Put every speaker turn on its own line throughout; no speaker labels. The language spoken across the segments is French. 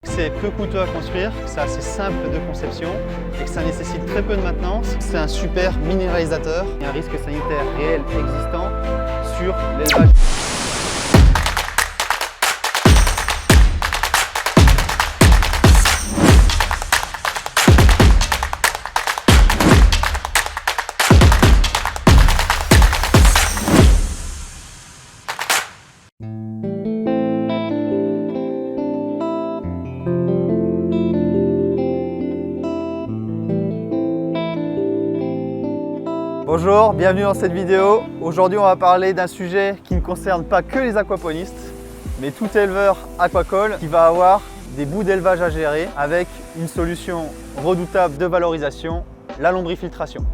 C'est peu coûteux à construire, c'est assez simple de conception et que ça nécessite très peu de maintenance. C'est un super minéralisateur. Il y a un risque sanitaire réel existant sur l'élevage. Bonjour, bienvenue dans cette vidéo. Aujourd'hui on va parler d'un sujet qui ne concerne pas que les aquaponistes, mais tout éleveur aquacole qui va avoir des bouts d'élevage à gérer avec une solution redoutable de valorisation, la lombrifiltration.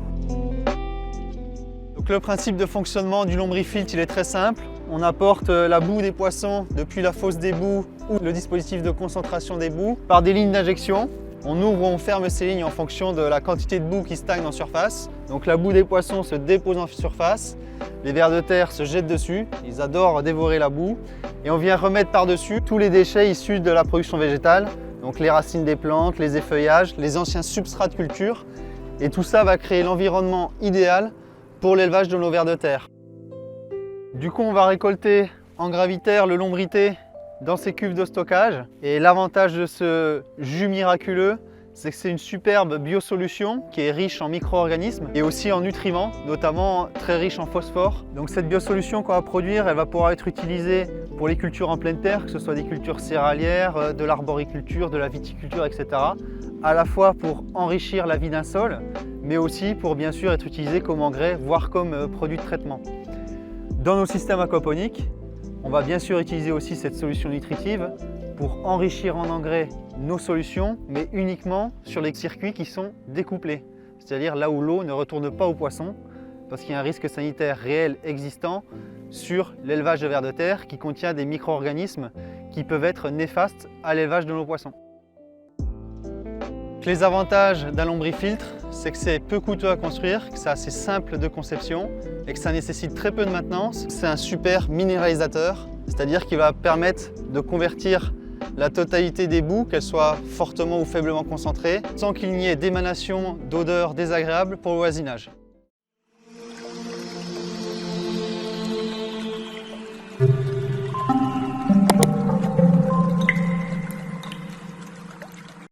Donc le principe de fonctionnement du lombrifiltre il est très simple. On apporte la boue des poissons depuis la fosse des boues ou le dispositif de concentration des boues par des lignes d'injection. On ouvre ou on ferme ces lignes en fonction de la quantité de boue qui stagne en surface. Donc la boue des poissons se dépose en surface, les vers de terre se jettent dessus, ils adorent dévorer la boue. Et on vient remettre par-dessus tous les déchets issus de la production végétale, donc les racines des plantes, les effeuillages, les anciens substrats de culture. Et tout ça va créer l'environnement idéal pour l'élevage de nos vers de terre. Du coup, on va récolter en gravitaire le lombrité dans ces cuves de stockage. Et l'avantage de ce jus miraculeux, c'est que c'est une superbe biosolution qui est riche en micro-organismes et aussi en nutriments, notamment très riche en phosphore. Donc cette biosolution qu'on va produire, elle va pouvoir être utilisée pour les cultures en pleine terre, que ce soit des cultures céréalières, de l'arboriculture, de la viticulture, etc. À la fois pour enrichir la vie d'un sol, mais aussi pour bien sûr être utilisée comme engrais, voire comme produit de traitement. Dans nos systèmes aquaponiques, on va bien sûr utiliser aussi cette solution nutritive pour enrichir en engrais nos solutions, mais uniquement sur les circuits qui sont découplés, c'est-à-dire là où l'eau ne retourne pas aux poissons, parce qu'il y a un risque sanitaire réel existant sur l'élevage de vers de terre qui contient des micro-organismes qui peuvent être néfastes à l'élevage de nos poissons. Les avantages d'un lombrifiltre, c'est que c'est peu coûteux à construire, que c'est assez simple de conception et que ça nécessite très peu de maintenance. C'est un super minéralisateur, c'est-à-dire qu'il va permettre de convertir la totalité des boues, qu'elles soient fortement ou faiblement concentrées, sans qu'il n'y ait d'émanation d'odeurs désagréables pour le voisinage.